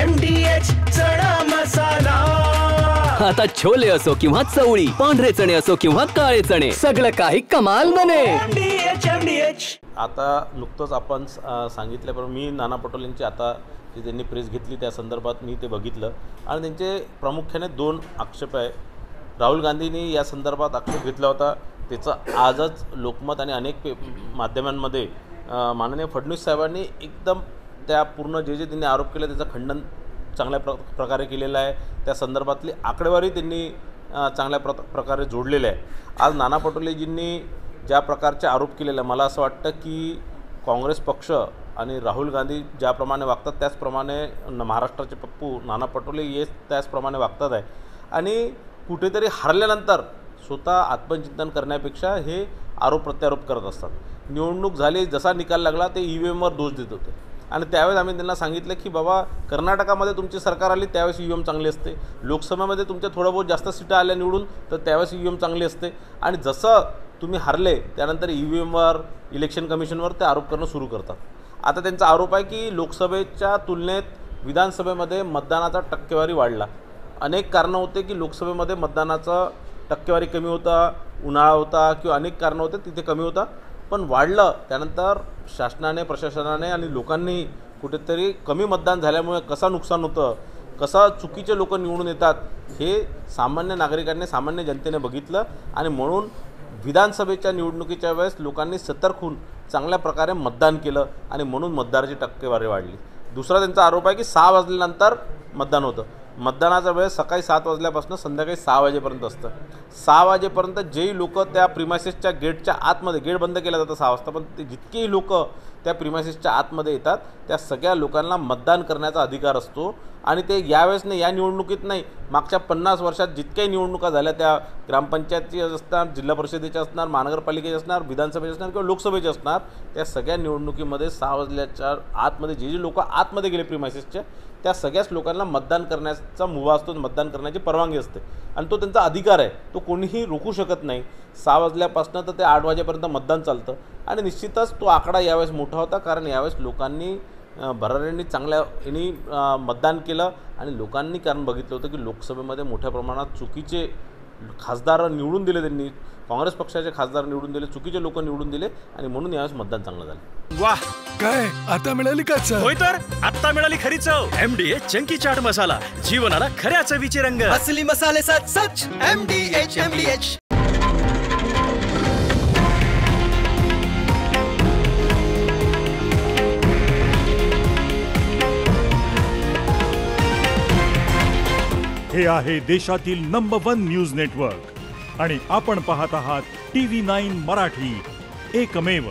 MDH चणा मसाला। आता छोले असो किंवा चवळी, पांढरे चणे असो किंवा काळे चणे, सगळं काही कमाल बने। MDH। आता नुकतंच आपण सांगितल्याप्रमाणे मी नाना पटोलेंची आता जी त्यांनी प्रेस घेतली त्या संदर्भात मी ते बघितलं आणि त्यांचे प्रामुख्याने 2 आक्षेप आहे। राहुल गांधींनी या संदर्भात आक्षेप घेतला होता, त्याचं आजच लोकमत आणि अनेक माध्यमांमध्ये माननीय फडणवीस साहेबांनी एकदम त्या पूर्ण जे त्यांनी आरोप केले त्याचं खंडन चांगल्या प्रकारे केलेलं आहे। त्या संदर्भातली आकडेवारी त्यांनी चांगल्या प्रकारे जोडलेली आहे। आज नाना पटोलेजींनी ज्या प्रकारचे आरोप केलेले मला असं वाटतं की काँग्रेस पक्ष आणि राहुल गांधी ज्याप्रमाणे वागतात त्याचप्रमाणे महाराष्ट्राचे पप्पू नाना पटोले हे त्याचप्रमाणे वागतात आहे आणि कुठेतरी हरल्यानंतर स्वतः आत्मचिंतन करण्यापेक्षा हे आरोप प्रत्यारोप करत असतात। निवडणूक झाली, जसा निकाल लागला ते EVMवर दोष देत होते आणि त्यावेळेस आम्ही त्यांना सांगितलं की बाबा कर्नाटकामध्ये तुमची सरकार आली त्यावेळेस EVM चांगली असते, लोकसभेमध्ये तुमच्या थोडं बहुत जास्त सीटा आल्या निवडून तर त्यावेळेस EVM चांगली असते आणि जसं तुम्ही हरले त्यानंतर EVMवर इलेक्शन कमिशनवर ते आरोप करणं सुरू करतात। आता त्यांचा आरोप आहे की लोकसभेच्या तुलनेत विधानसभेमध्ये मतदानाचा टक्केवारी वाढला। अनेक कारणं होते की लोकसभेमध्ये मतदानाचं टक्केवारी कमी होता, उन्हाळा होता किंवा अनेक कारणं होते तिथे कमी होता, पण वाढलं त्यानंतर शासनाने प्रशासनाने आणि लोकांनी कुठेतरी कमी मतदान झाल्यामुळे कसं नुकसान होतं, कसं चुकीचे लोक निवडून येतात हे सामान्य नागरिकांनी सामान्य जनतेने बघितलं आणि म्हणून विधानसभेच्या निवडणुकीच्या वेळेस लोकांनी सतर्क होऊन चांगल्या प्रकारे मतदान केलं आणि म्हणून मतदाराची टक्केवारी वाढली। दुसरा त्यांचा आरोप आहे की 6 वाजल्यानंतर मतदान होतं। मतदानाचा वेळ सकाळी 7 वाजल्यापासून संध्याकाळी 6 वाजेपर्यंत असतं। 6 वाजेपर्यंत जेही लोक त्या प्रिमायसेसच्या गेटच्या आतमध्ये, गेट बंद केला जातं 6 वाजता, पण ते जितकेही लोक त्या प्रिमायसेसच्या आतमध्ये येतात त्या सगळ्या लोकांना मतदान करण्याचा अधिकार असतो आणि ते यावेळेस नाही, या निवडणुकीत नाही, मागच्या 50 वर्षात जितक्याही निवडणुका झाल्या त्या ग्रामपंचायतची असणार, जिल्हा परिषदेच्या असणार, महानगरपालिकेचे असणार, विधानसभेचे असणार किंवा लोकसभेचे असणार, त्या सगळ्या निवडणुकीमध्ये 6 वाजल्याच्या आतमध्ये जे लोक आतमध्ये गेले प्रिमायसेसच्या त्या सगळ्याच लोकांना मतदान करण्याचा मुभा असतो, मतदान करण्याची परवानगी असते आणि तो त्यांचा अधिकार आहे, तो कोणीही रोखू शकत नाही। 6 वाजल्यापासून तर ते 8 वाजेपर्यंत मतदान चालतं आणि निश्चितच तो आकडा यावेळेस मोठा होता कारण यावेळेस लोकांनी भराऱ्यांनी चांगल्या यांनी मतदान केलं आणि लोकांनी कारण बघितलं होतं की लोकसभेमध्ये मोठ्या प्रमाणात चुकीचे खासदार निवडून दिले, त्यांनी काँग्रेस पक्षाचे खासदार निवडून दिले, चुकीचे लोक निवडून दिले आणि म्हणून यावेळेस मतदान चांगलं झालं। वाह, काय आता मिळाली का चव? होय तर आता मिळाली खरी चव। MDH चंकी चाट मसाला, जीवनाला खऱ्या चवीचे रंग। असली मसाले साथ सच MDH। हे आहे देशातील नंबर 1 न्यूज नेटवर्क आणि आपण पाहत आहात TV9 मराठी, एकमेव।